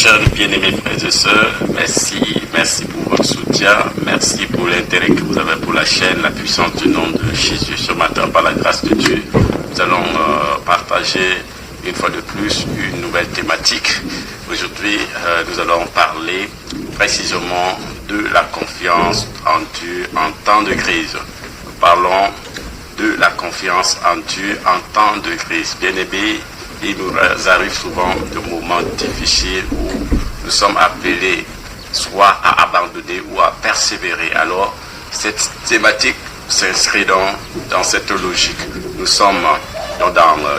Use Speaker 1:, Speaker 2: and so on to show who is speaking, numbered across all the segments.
Speaker 1: Chers bien-aimés frères et sœurs, merci pour votre soutien, merci pour l'intérêt que vous avez pour la chaîne, la puissance du nom de Jésus. Ce matin, par la grâce de Dieu, nous allons partager une fois de plus une nouvelle thématique. Aujourd'hui, nous allons parler précisément de la confiance en Dieu en temps de crise. Nous parlons de la confiance en Dieu en temps de crise. Bien-aimés, il nous arrive souvent de moments difficiles où nous sommes appelés soit à abandonner ou à persévérer. Alors, cette thématique s'inscrit dans cette logique. Nous sommes dans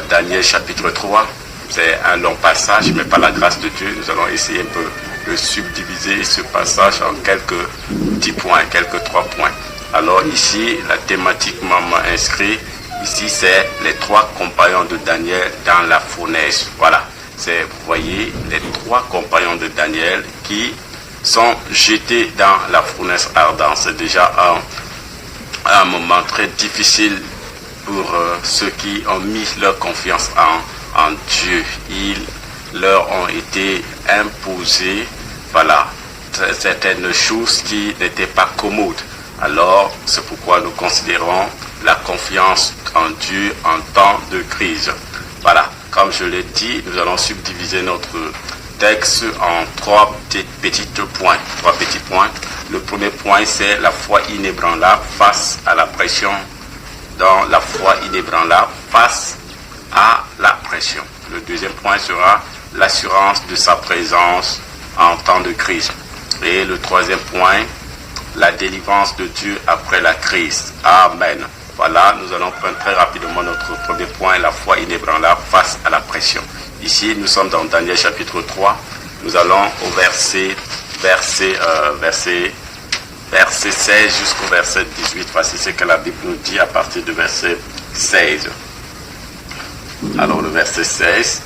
Speaker 1: Daniel chapitre 3. C'est un long passage, mais par la grâce de Dieu, nous allons essayer un peu de subdiviser ce passage en quelques petits points, quelques 3 points. Alors ici, la thématique m'a inscrit. Ici, c'est les 3 compagnons de Daniel dans la fournaise. Voilà, vous voyez, les 3 compagnons de Daniel qui sont jetés dans la fournaise ardente. C'est déjà un moment très difficile pour ceux qui ont mis leur confiance en Dieu. Ils leur ont été imposés, voilà, certaines choses qui n'étaient pas commodes. Alors, c'est pourquoi nous considérons la confiance en Dieu en temps de crise. Voilà, comme je l'ai dit, nous allons subdiviser notre texte en 3 petits points. 3 petits points. Le premier point, c'est la foi inébranlable face à la pression. Dans la foi inébranlable face à la pression. Le deuxième point sera l'assurance de sa présence en temps de crise. Et le troisième point, la délivrance de Dieu après la crise. Amen. Voilà, nous allons prendre très rapidement notre premier point, la foi inébranlable face à la pression. Ici, nous sommes dans Daniel chapitre 3. Nous allons au verset 16 jusqu'au verset 18. Voici ce que la Bible nous dit à partir du verset 16. Alors, le verset 16.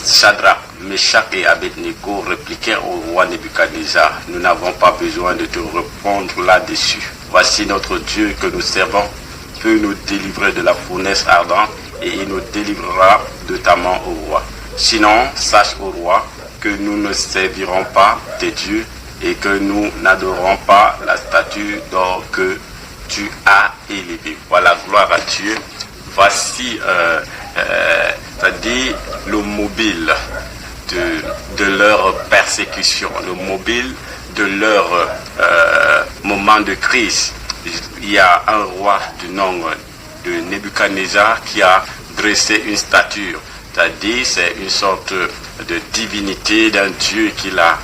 Speaker 1: Shadrach, Meshach et Abednego répliquèrent au roi Nebuchadnezzar: nous n'avons pas besoin de te répondre là-dessus. Voici notre Dieu que nous servons peut nous délivrer de la fournaise ardente et il nous délivrera de ta main au roi. Sinon, sache au roi que nous ne servirons pas tes dieux et que nous n'adorons pas la statue d'or que tu as élevée. Voilà, gloire à Dieu. Voici, c'est-à-dire le mobile de leur persécution, le mobile de leur moment de crise. Il y a un roi du nom de Nebuchadnezzar qui a dressé une statue, c'est-à-dire c'est une sorte de divinité d'un dieu qu'il a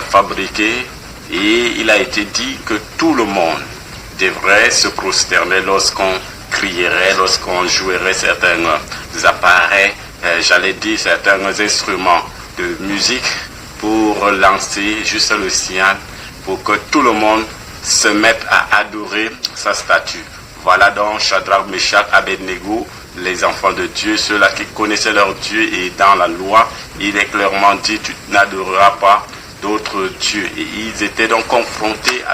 Speaker 1: fabriqué, et il a été dit que tout le monde devrait se prosterner lorsqu'on crierait, lorsqu'on jouerait certains appareils, j'allais dire certains instruments de musique pour lancer juste le signal pour que tout le monde se mette à adorer sa statue. Voilà donc Shadrach, Meshach, Abednego, les enfants de Dieu, ceux-là qui connaissaient leur Dieu, et dans la loi, il est clairement dit: tu n'adoreras pas d'autres dieux. Et ils étaient donc confrontés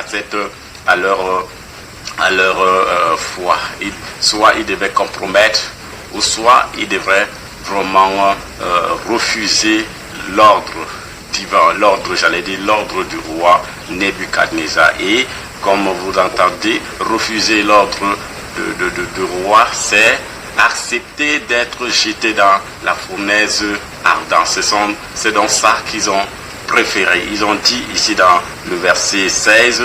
Speaker 1: à leur foi. Soit ils devaient compromettre, ou soit ils devaient vraiment refuser l'ordre divin, l'ordre du roi Nebuchadnezzar. Et comme vous entendez, refuser l'ordre du roi, c'est accepter d'être jeté dans la fournaise ardente. C'est donc ça qu'ils ont préféré. Ils ont dit ici dans le verset 16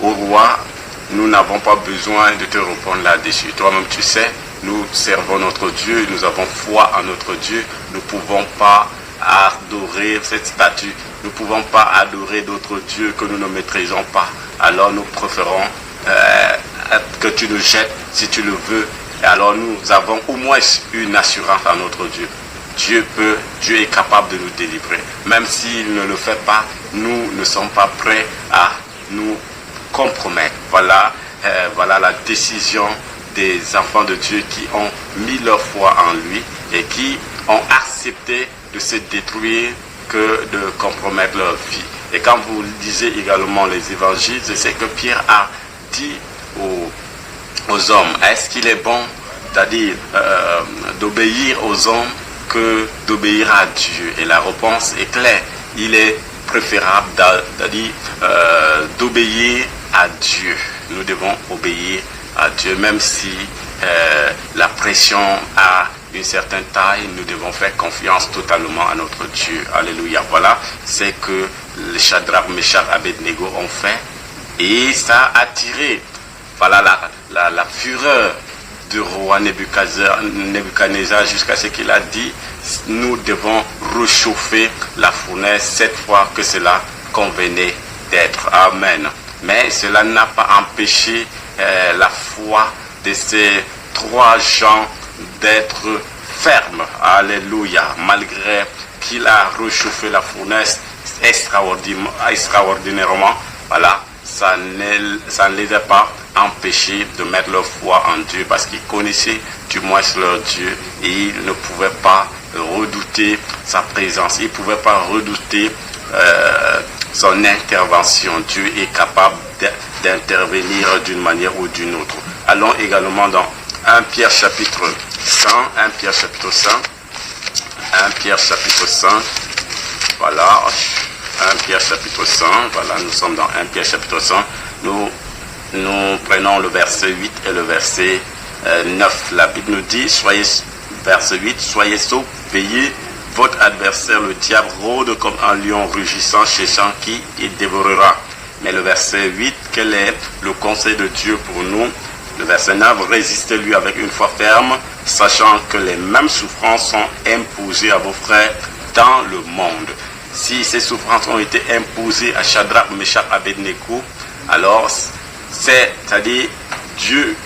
Speaker 1: au roi: nous n'avons pas besoin de te répondre là-dessus. Toi-même tu sais, nous servons notre Dieu, nous avons foi en notre Dieu, nous ne pouvons pas adorer cette statue, nous ne pouvons pas adorer d'autres dieux que nous ne maîtrisons pas. Alors nous préférons que tu nous jettes si tu le veux. Et alors nous avons au moins une assurance en notre Dieu. Dieu est capable de nous délivrer. Même s'il ne le fait pas, nous ne sommes pas prêts à nous compromettre. Voilà la décision des enfants de Dieu qui ont mis leur foi en lui et qui ont accepté de se détruire que de compromettre leur vie. Et quand vous lisez également les évangiles, c'est que Pierre a dit aux hommes: est-ce qu'il est bon, c'est-à-dire d'obéir aux hommes, que d'obéir à Dieu? Et la réponse est claire. il est préférable d'obéir à Dieu. Nous devons obéir à Dieu, même si la pression a une certaine taille, nous devons faire confiance totalement à notre Dieu. Alléluia. Voilà, c'est que les Shadrach, Meshach, Abednego ont fait, et ça a attiré la fureur du roi Nebuchadnezzar jusqu'à ce qu'il a dit: nous devons réchauffer la fournaise cette fois que cela convenait d'être. Amen. Mais cela n'a pas empêché la foi de ces trois gens d'être fermes. Alléluia. Malgré qu'il a réchauffé la fournaise extraordinairement, voilà, ça ne les a pas empêchés de mettre leur foi en Dieu, parce qu'ils connaissaient du moins leur Dieu, et ils ne pouvaient pas redouter sa présence, ils ne pouvaient pas redouter son intervention. Dieu est capable d'intervenir d'une manière ou d'une autre. Allons également dans 1 Pierre chapitre 100, 1 Pierre chapitre 100, 1 Pierre chapitre 100, voilà, 1 Pierre chapitre 100, voilà, nous sommes dans 1 Pierre chapitre 100, nous prenons le verset 8 et le verset 9. La Bible nous dit, verset 8, soyez saufs, veillez, votre adversaire le diable rôde comme un lion rugissant, cherchant qui il dévorera. Mais le verset 8, quel est le conseil de Dieu pour nous? Le verset 9, résistez-lui avec une foi ferme, sachant que les mêmes souffrances sont imposées à vos frères dans le monde. Si ces souffrances ont été imposées à Shadrach, Meshach, Abednego, alors c'est-à-dire Dieu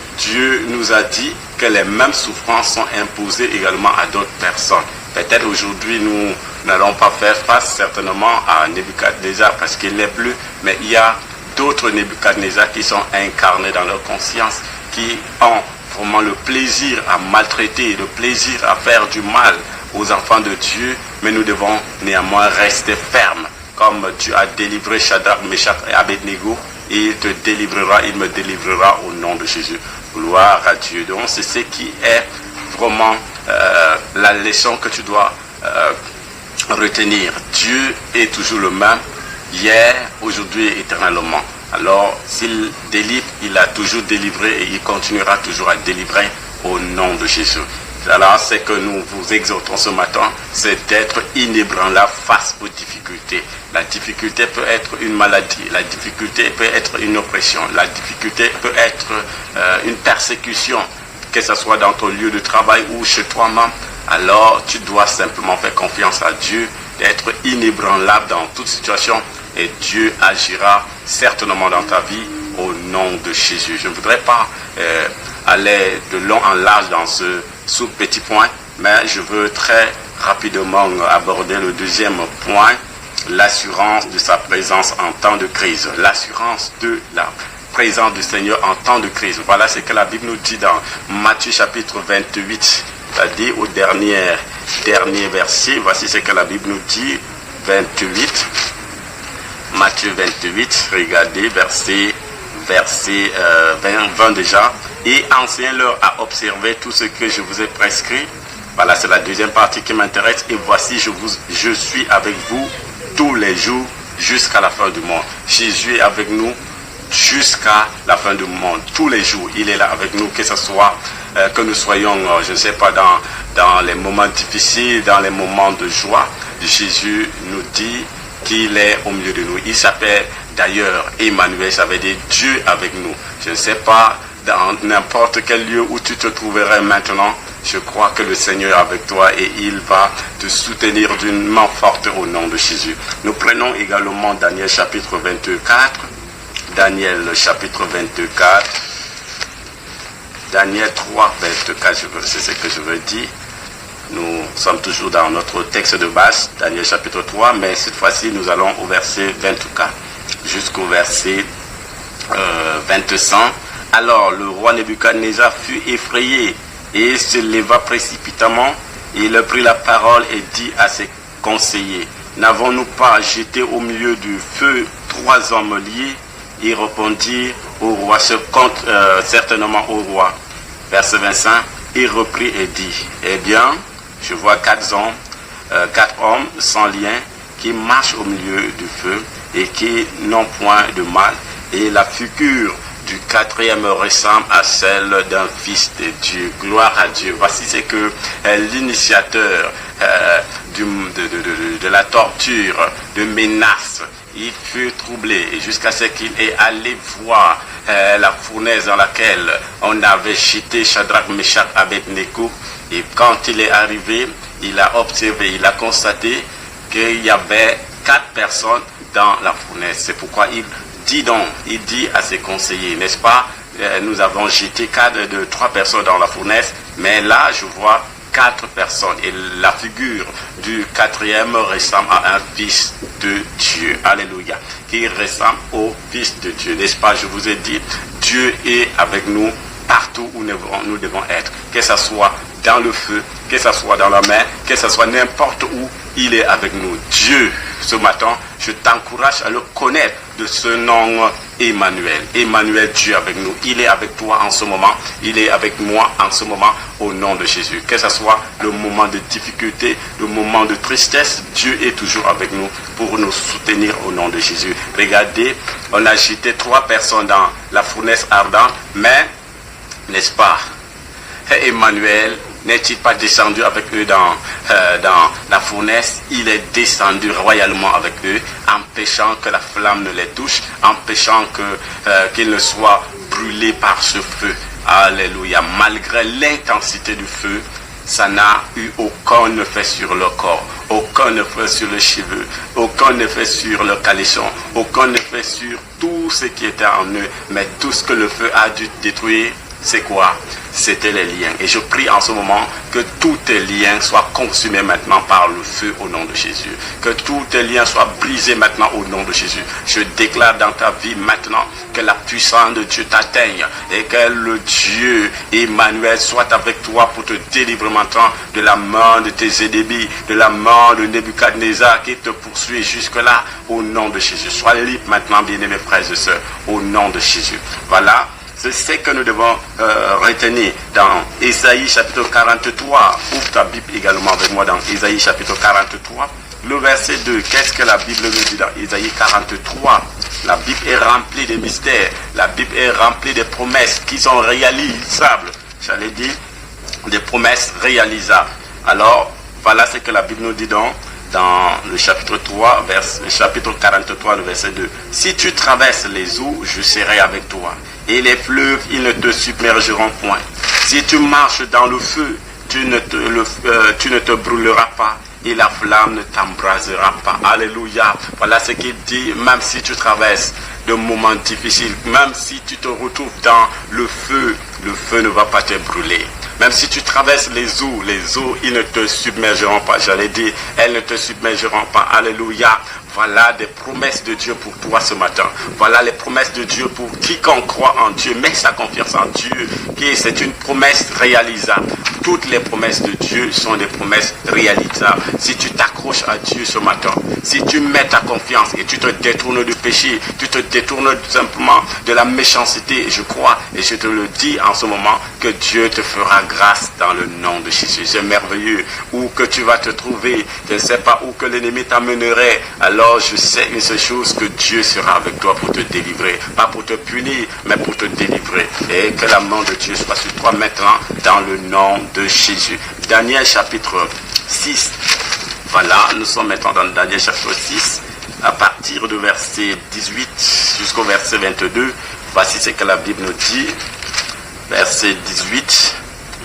Speaker 1: nous a dit que les mêmes souffrances sont imposées également à d'autres personnes. Peut-être aujourd'hui nous n'allons pas faire face certainement à Nebuchadnezzar parce qu'il n'est plus, mais il y a d'autres Nebuchadnezzar qui sont incarnés dans leur conscience, qui ont vraiment le plaisir à maltraiter, le plaisir à faire du mal aux enfants de Dieu, mais nous devons néanmoins rester fermes. Comme Dieu a délivré Shadrach, Meshach et Abednego, il te délivrera, il me délivrera au nom de Jésus. Gloire à Dieu. Donc c'est ce qui est vraiment la leçon que tu dois retenir. Dieu est toujours le même, hier, aujourd'hui et éternellement. Alors s'il délivre, il a toujours délivré et il continuera toujours à délivrer au nom de Jésus. Alors, ce que nous vous exhortons ce matin, c'est d'être inébranlable face aux difficultés. La difficulté peut être une maladie, la difficulté peut être une oppression, la difficulté peut être une persécution, que ce soit dans ton lieu de travail ou chez toi-même. Alors, tu dois simplement faire confiance à Dieu, d'être inébranlable dans toute situation, et Dieu agira certainement dans ta vie au nom de Jésus. Je ne voudrais pas aller de long en large dans ce sous-petit point, mais je veux très rapidement aborder le deuxième point, l'assurance de sa présence en temps de crise. L'assurance de la présence du Seigneur en temps de crise. Voilà ce que la Bible nous dit dans Matthieu chapitre 28, c'est-à-dire au dernier verset. Voici ce que la Bible nous dit, 28, Matthieu 28, regardez, verset 20 déjà. Et enseignez-leur à observer tout ce que je vous ai prescrit. Voilà, c'est la deuxième partie qui m'intéresse. Et voici, je suis avec vous tous les jours jusqu'à la fin du monde. Jésus est avec nous jusqu'à la fin du monde. Tous les jours, il est là avec nous, que ce soit que nous soyons, je ne sais pas, dans les moments difficiles, dans les moments de joie. Jésus nous dit qu'il est au milieu de nous. Il s'appelle d'ailleurs Emmanuel, ça veut dire Dieu avec nous. Je ne sais pas dans n'importe quel lieu où tu te trouverais maintenant, je crois que le Seigneur est avec toi et il va te soutenir d'une main forte au nom de Jésus. Nous prenons également Daniel chapitre 24. Daniel chapitre 24. Daniel 3, 24, c'est ce que je veux dire. Nous sommes toujours dans notre texte de base, Daniel chapitre 3, mais cette fois-ci nous allons au verset 24 jusqu'au verset 25. Alors le roi Nebuchadnezzar fut effrayé et se leva précipitamment. Il prit la parole et dit à ses conseillers, n'avons-nous pas jeté au milieu du feu 3 hommes liés? Ils répondirent au roi, certainement au roi. Verset 25, il reprit et dit, eh bien, je vois 4 hommes sans lien qui marchent au milieu du feu et qui n'ont point de mal. Et la figure du quatrième ressemble à celle d'un fils de Dieu. Gloire à Dieu. Voici ce que l'initiateur de la torture, de menace, il fut troublé jusqu'à ce qu'il ait allé voir la fournaise dans laquelle on avait jeté Shadrach, Meshach, Abednego. Et quand il est arrivé, il a observé, il a constaté qu'il y avait 4 personnes dans la fournaise. C'est pourquoi il dit à ses conseillers, n'est-ce pas, nous avons jeté 3 personnes dans la fournaise, mais là je vois 4 personnes. Et la figure du quatrième ressemble à un fils de Dieu. Alléluia. Qui ressemble au fils de Dieu. N'est-ce pas, je vous ai dit, Dieu est avec nous partout où nous devons être. Que ce soit dans le feu, que ce soit dans la mer, que ce soit n'importe où, il est avec nous. Dieu, ce matin, je t'encourage à le connaître de ce nom Emmanuel. Emmanuel, Dieu avec nous. Il est avec toi en ce moment. Il est avec moi en ce moment au nom de Jésus. Que ce soit le moment de difficulté, le moment de tristesse, Dieu est toujours avec nous pour nous soutenir au nom de Jésus. Regardez, on a jeté 3 personnes dans la fournaise ardente, mais, n'est-ce pas, Emmanuel n'est-il pas descendu avec eux dans la fournaise? Il est descendu royalement avec eux, empêchant que la flamme ne les touche, empêchant qu'ils ne soient brûlés par ce feu. Alléluia. Malgré l'intensité du feu, ça n'a eu aucun effet sur le corps, aucun effet sur les cheveux, aucun effet sur le caleçon, aucun effet sur tout ce qui était en eux. Mais tout ce que le feu a dû détruire, c'est quoi? C'était les liens. Et je prie en ce moment que tous tes liens soient consumés maintenant par le feu au nom de Jésus. Que tous tes liens soient brisés maintenant au nom de Jésus. Je déclare dans ta vie maintenant que la puissance de Dieu t'atteigne et que le Dieu Emmanuel soit avec toi pour te délivrer maintenant de la main de tes ennemis, de la main de Nebuchadnezzar qui te poursuit jusque-là au nom de Jésus. Sois libre maintenant, bien-aimés frères et sœurs, au nom de Jésus. Voilà. C'est ce que nous devons retenir dans Ésaïe chapitre 43. Ouvre ta Bible également avec moi dans Ésaïe chapitre 43. Le verset 2, qu'est-ce que la Bible nous dit dans Ésaïe 43? La Bible est remplie de mystères. La Bible est remplie de promesses qui sont réalisables. J'allais dire des promesses réalisables. Alors, voilà ce que la Bible nous dit dans le chapitre 3, chapitre 43, le verset 2. Si tu traverses les eaux, je serai avec toi. Et les fleuves, ils ne te submergeront point. Si tu marches dans le feu, tu ne te brûleras pas. Et la flamme ne t'embrasera pas. Alléluia. Voilà ce qu'il dit. Même si tu traverses de moments difficiles, même si tu te retrouves dans le feu ne va pas te brûler. Même si tu traverses les eaux, ils ne te submergeront pas. J'allais dire, elles ne te submergeront pas. Alléluia. Voilà des promesses de Dieu pour toi ce matin. Voilà les promesses de Dieu pour quiconque croit en Dieu. Mets sa confiance en Dieu. C'est une promesse réalisable. Toutes les promesses de Dieu sont des promesses réalisables. Si tu t'accroches à Dieu ce matin, si tu mets ta confiance et tu te détournes du péché, tu te détournes tout simplement de la méchanceté, je crois et je te le dis en ce moment que Dieu te fera grâce dans le nom de Jésus. C'est merveilleux. Où que tu vas te trouver, je ne sais pas où que l'ennemi t'amènerait, alors je sais une seule chose, que Dieu sera avec toi pour te délivrer. Pas pour te punir, mais pour te délivrer. Et que la main de Dieu soit sur toi maintenant dans le nom de Jésus. Daniel chapitre 6. Voilà, nous sommes maintenant dans Daniel chapitre 6. À partir du verset 18 jusqu'au verset 22. Voici ce que la Bible nous dit. Verset 18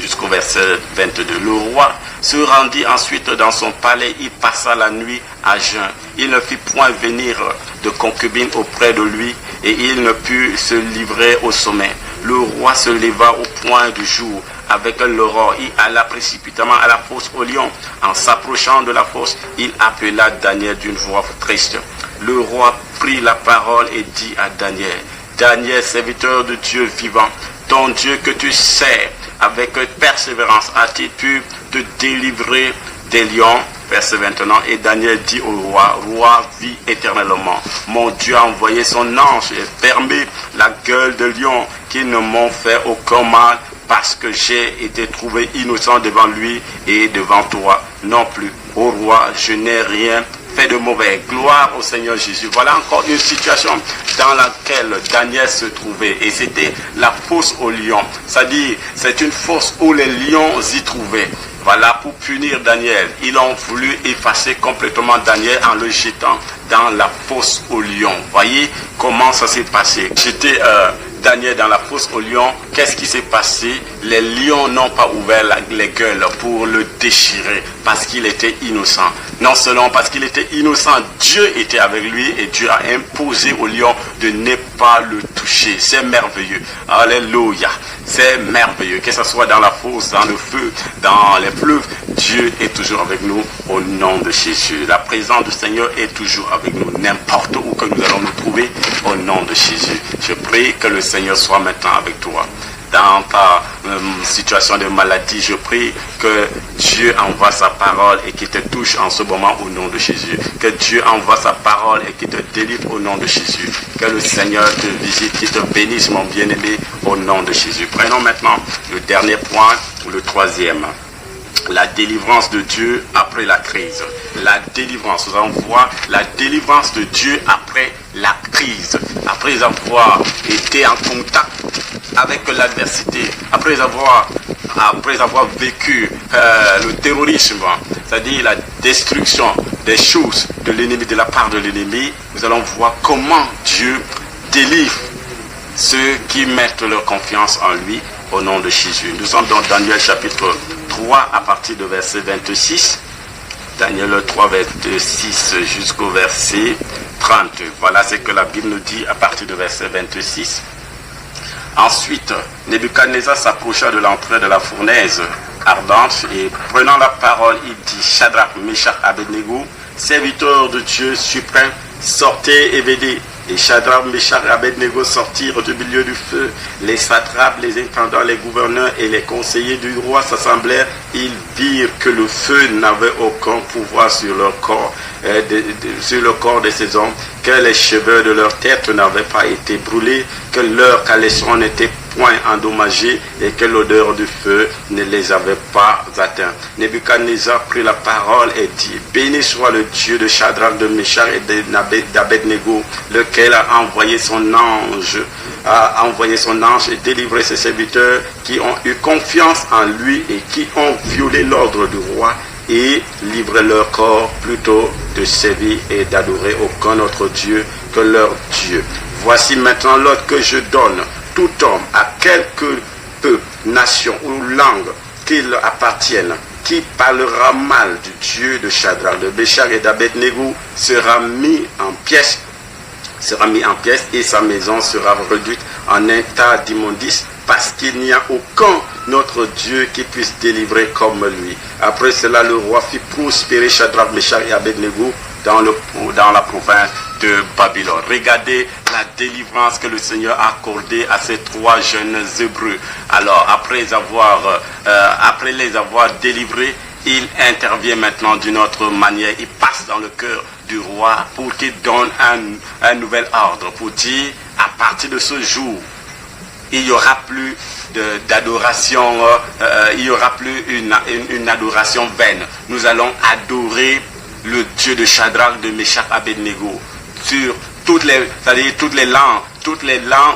Speaker 1: jusqu'au verset 22. Le roi se rendit ensuite dans son palais, il passa la nuit à jeun. Il ne fit point venir de concubine auprès de lui, et il ne put se livrer au sommeil. Le roi se leva au point du jour avec l'aurore. Il alla précipitamment à la fosse au lion. En s'approchant de la fosse, il appela Daniel d'une voix triste. Le roi prit la parole et dit à Daniel: Daniel, serviteur de Dieu vivant, ton Dieu que tu sers avec persévérance, a-t-il pu te délivrer des lions? Verset 21. Et Daniel dit au roi: Roi, vis éternellement. Mon Dieu a envoyé son ange et fermé la gueule de lions qui ne m'ont fait aucun mal, parce que j'ai été trouvé innocent devant lui et devant toi non plus. Ô roi, je n'ai rien fait de mauvais. Gloire au Seigneur Jésus. Voilà encore une situation dans laquelle Daniel se trouvait. Et c'était la fosse aux lions. C'est-à-dire, c'est une fosse où les lions y trouvaient. Voilà, pour punir Daniel, ils ont voulu effacer complètement Daniel en le jetant dans la fosse aux lions. Voyez comment ça s'est passé. J'étais Daniel dans la fosse aux lions. Qu'est-ce qui s'est passé? Les lions n'ont pas ouvert les gueules pour le déchirer parce qu'il était innocent. Non seulement parce qu'il était innocent, Dieu était avec lui et Dieu a imposé aux lions de ne pas le toucher. C'est merveilleux. Alléluia. C'est merveilleux. Que ce soit dans la fosse, dans le feu, dans les fleuves, Dieu est toujours avec nous au nom de Jésus. La présence du Seigneur est toujours avec nous, n'importe où que nous allons nous trouver, au nom de Jésus. Je prie que le Seigneur soit maintenant avec toi. Dans ta situation de maladie, je prie que Dieu envoie sa parole et qu'il te touche en ce moment au nom de Jésus. Que Dieu envoie sa parole et qu'il te délivre au nom de Jésus. Que le Seigneur te visite, qu'il te bénisse, mon bien-aimé, au nom de Jésus. Prenons maintenant le dernier point, le troisième. La délivrance de Dieu après la crise. La délivrance, nous allons voir la délivrance de Dieu après la crise. Après avoir été en contact avec l'adversité, après avoir vécu le terrorisme, c'est-à-dire la destruction des choses de l'ennemi, de la part de l'ennemi, nous allons voir comment Dieu délivre ceux qui mettent leur confiance en lui au nom de Jésus. Nous sommes dans Daniel chapitre 3 à partir de verset 26. Daniel 3, verset 6 jusqu'au verset 30. Voilà ce que la Bible nous dit à partir de verset 26. Ensuite, Nebuchadnezzar s'approcha de l'entrée de la fournaise ardente et prenant la parole, il dit: Shadrach, Meshach, Abednego, serviteurs de Dieu suprême, sortez et venez. Et Shadrach, Meshach et Abednego sortirent du milieu du feu. Les satrapes, les intendants, les gouverneurs et les conseillers du roi s'assemblèrent. Ils virent que le feu n'avait aucun pouvoir sur leur corps, sur le corps de ces hommes, que les cheveux de leur tête n'avaient pas été brûlés, que leur caleçon n'était point endommagé et que l'odeur du feu ne les avait pas atteints. Nebuchadnezzar prit la parole et dit: Béni soit le Dieu de Shadrach, de Meshach et d'Abednego, lequel a envoyé son ange et délivré ses serviteurs qui ont eu confiance en lui et qui ont violé l'ordre du roi et livré leur corps plutôt de servir et d'adorer aucun autre Dieu que leur Dieu. Voici maintenant l'ordre que je donne: tout homme, à quelque peuple, nation ou langue qu'il appartienne, qui parlera mal du Dieu de Shadrach, de Meshach et d'Abednego sera mis en pièces et sa maison sera réduite en un tas d'immondices, parce qu'il n'y a aucun autre Dieu qui puisse délivrer comme lui. Après cela, le roi fit prospérer Shadrach, Meshach et Abednego dans la province de Babylone. Regardez la délivrance que le Seigneur a accordée à ces trois jeunes Hébreux. Alors, après les avoir délivrés, il intervient maintenant d'une autre manière. Il passe dans le cœur du roi pour qu'il donne un nouvel ordre, pour dire: à partir de ce jour, il n'y aura plus d'adoration, il n'y aura plus une adoration vaine. Nous allons adorer le Dieu de Shadrach, de Meshach, Abednego. Sur toutes les langues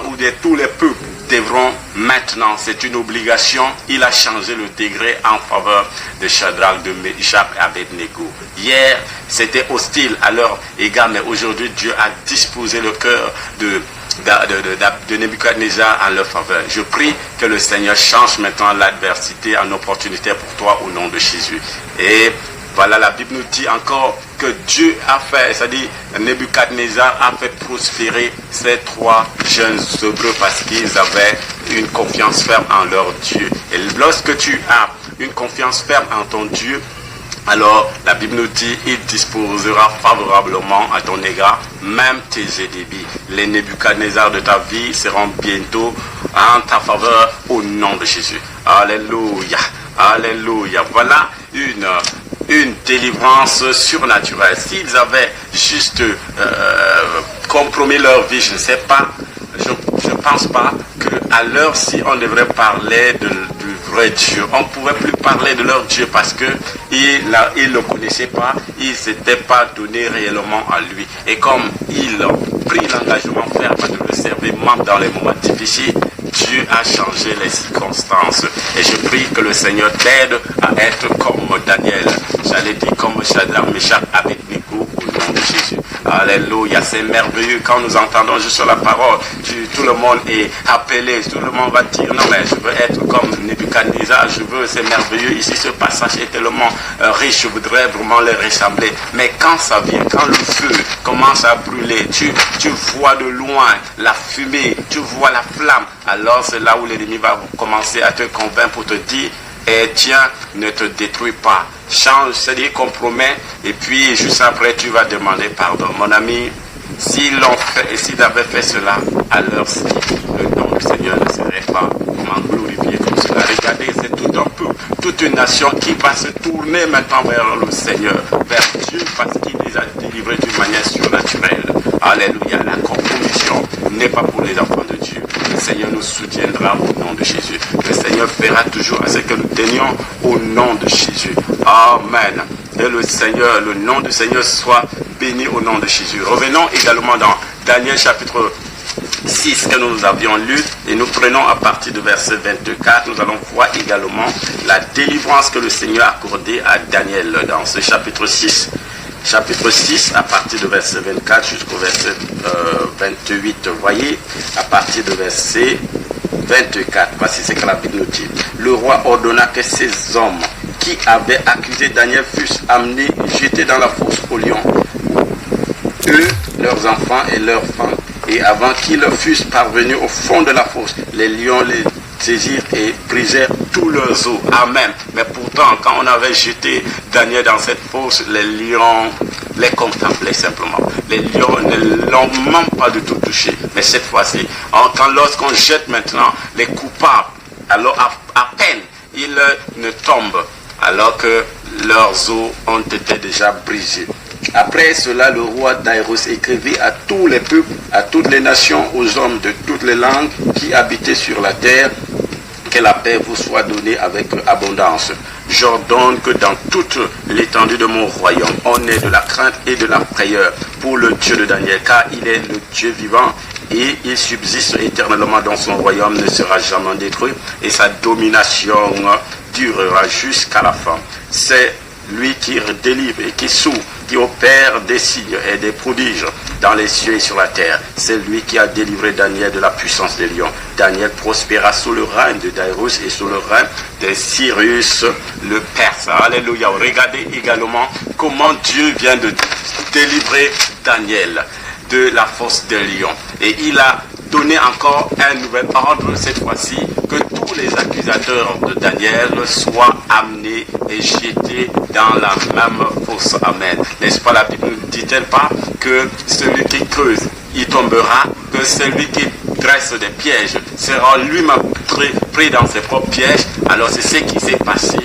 Speaker 1: ou tous les peuples devront maintenant, c'est une obligation. Il a changé le degré en faveur de Shadrach, de Meshach et Abednego. Hier, c'était hostile à leur égard, mais aujourd'hui, Dieu a disposé le cœur de Nebuchadnezzar en leur faveur. Je prie que le Seigneur change maintenant l'adversité en opportunité pour toi au nom de Jésus. Et voilà, la Bible nous dit encore que Dieu a fait, c'est-à-dire Nebuchadnezzar a fait prospérer ces trois jeunes Hébreux parce qu'ils avaient une confiance ferme en leur Dieu. Et lorsque tu as une confiance ferme en ton Dieu, alors la Bible nous dit: il disposera favorablement à ton égard, même tes ennemis. Les Nebuchadnezzar de ta vie seront bientôt en ta faveur au nom de Jésus. Alléluia, alléluia. Voilà une délivrance surnaturelle. S'ils avaient juste compromis leur vie, je ne sais pas, je ne pense pas qu'à l'heure-ci on devrait parler du vrai Dieu. On ne pouvait plus parler de leur Dieu parce qu'ils ne le connaissaient pas, ils ne s'étaient pas donné réellement à lui. Et comme ils ont pris l'engagement ferme de le servir même dans les moments difficiles, Dieu a changé les circonstances. Et je prie que le Seigneur t'aide à être comme Daniel. J'allais dire comme Shadrach, Meshach, Abednego au nom de Jésus. Alléluia, c'est merveilleux quand nous entendons juste la parole. Tout le monde est appelé, tout le monde va dire non mais je veux être comme Nebuchadnezzar, c'est merveilleux, ici ce passage est tellement riche, je voudrais vraiment les ressembler. Mais quand ça vient, quand le feu commence à brûler, tu vois de loin la fumée, tu vois la flamme, alors c'est là où l'ennemi va commencer à te convaincre pour te dire et tiens, ne te détruis pas. Change, c'est-à-dire compromet, et puis juste après tu vas demander pardon. Mon ami, s'ils l'ont fait et s'ils avaient fait cela, alors si le nom du Seigneur ne serait pas glorifié comme cela. Regardez, c'est tout un peuple, toute une nation qui va se tourner maintenant vers le Seigneur, vers Dieu, parce qu'il les a délivrés d'une manière surnaturelle. Alléluia, la compromission n'est pas pour les enfants de Dieu. Le Seigneur nous soutiendra au nom de Jésus. Le Seigneur fera toujours à ce que nous tenions au nom de Jésus. Amen. Et le Seigneur, le nom du Seigneur soit béni au nom de Jésus. Revenons également dans Daniel chapitre 6 que nous avions lu et nous prenons à partir du verset 24. Nous allons voir également la délivrance que le Seigneur a accordée à Daniel dans ce chapitre 6. Chapitre 6, à partir du verset 24 jusqu'au verset 28. Voyez, à partir du verset 24, voici ce que la Bible nous dit. Le roi ordonna que ces hommes qui avaient accusé Daniel fussent amenés et jetés dans la fosse aux lions. Eux, leurs enfants et leurs femmes. Et avant qu'ils fussent parvenus au fond de la fosse, les lions les saisirent et brisèrent tous leurs os. Amen. Mais pourtant, quand on avait jeté Daniel dans cette fosse, les lions les contemplaient simplement. Les lions ne l'ont même pas du tout touché. Mais cette fois-ci, lorsqu'on jette maintenant les coupables, alors à peine ils ne tombent, alors que leurs os ont été déjà brisés. Après cela, le roi Daïros écrivit à tous les peuples, à toutes les nations, aux hommes de toutes les langues qui habitaient sur la terre, que la paix vous soit donnée avec abondance. J'ordonne que dans toute l'étendue de mon royaume, on ait de la crainte et de la prière pour le Dieu de Daniel, car il est le Dieu vivant et il subsiste éternellement dans son royaume, ne sera jamais détruit et sa domination durera jusqu'à la fin. C'est lui qui délivre et qui sauve, qui opère des signes et des prodiges dans les cieux et sur la terre. C'est lui qui a délivré Daniel de la puissance des lions. Daniel prospéra sous le règne de Daïros et sous le règne de Cyrus le Perse. Alléluia. Regardez également comment Dieu vient de délivrer Daniel de la fosse des lions. Et il a donné encore un nouvel ordre, cette fois-ci, que tous les accusateurs de Daniel soient amenés et jetés dans la même fosse. Amen. N'est-ce pas, la Bible ne dit-elle pas que celui qui creuse, il tombera, que celui qui dresse des pièges sera lui-même pris dans ses propres pièges? Alors c'est ce qui s'est passé.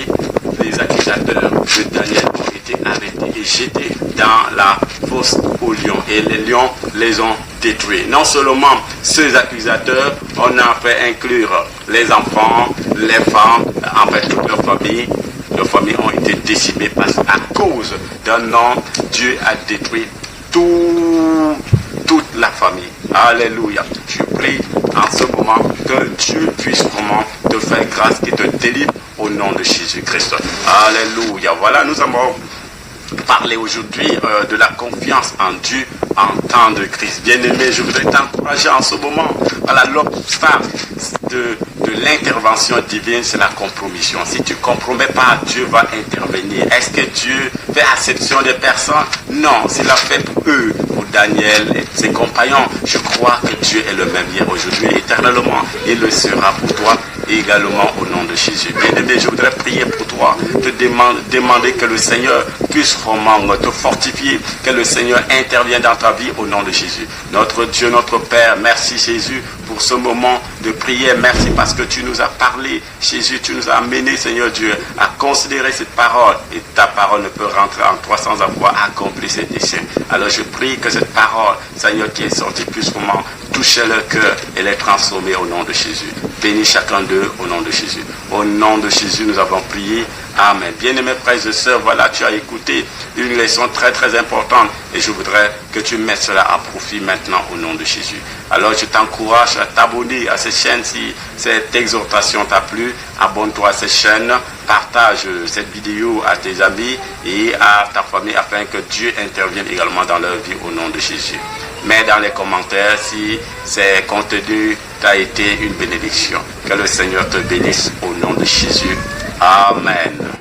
Speaker 1: Les accusateurs de Daniel ont été arrêtés et jetés dans la fosse aux lions. Et les lions les ont détruits. Non seulement ces accusateurs, on a fait inclure les enfants, les femmes, en fait toute leur famille. Leurs familles ont été décimées parce qu'à cause d'un homme, Dieu a détruit toute la famille. Alléluia. Je prie en ce moment que Dieu puisse vraiment te faire grâce et te délivre au nom de Jésus-Christ. Alléluia. Voilà, nous avons parlé aujourd'hui de la confiance en Dieu en temps de crise. Bien-aimé, je voudrais t'encourager en ce moment. Voilà, l'obstacle de l'intervention divine, c'est la compromission. Si tu ne compromets pas, Dieu va intervenir. Est-ce que Dieu fait acception des personnes? Non, s'il a fait pour eux, pour Daniel et ses compagnons, je crois que Dieu est le même hier, aujourd'hui, éternellement. Il le sera pour toi également au nom de Jésus. Bien-aimé, je voudrais prier pour toi, te demander que le Seigneur puisse vraiment te fortifier, que le Seigneur intervienne dans ta vie au nom de Jésus. Notre Dieu, notre Père, merci Jésus pour ce moment de prière. Merci parce que tu nous as parlé. Jésus, tu nous as amené, Seigneur Dieu, à considérer cette parole. Et ta parole ne peut rentrer rentrer en toi sans avoir accompli ses desseins. Alors je prie que cette parole, Seigneur, qui est sortie puisse vraiment toucher leur cœur et les transformer au nom de Jésus. Bénis chacun d'eux au nom de Jésus. Au nom de Jésus, nous avons prié. Amen. Bien-aimés frères et sœurs, voilà, tu as écouté une leçon très très importante et je voudrais que tu mettes cela à profit maintenant au nom de Jésus. Alors je t'encourage à t'abonner à cette chaîne si cette exhortation t'a plu. Abonne-toi à cette chaîne, partage cette vidéo à tes amis et à ta famille afin que Dieu intervienne également dans leur vie au nom de Jésus. Mets dans les commentaires si ces contenus t'a été une bénédiction. Que le Seigneur te bénisse au nom de Jésus. Amen.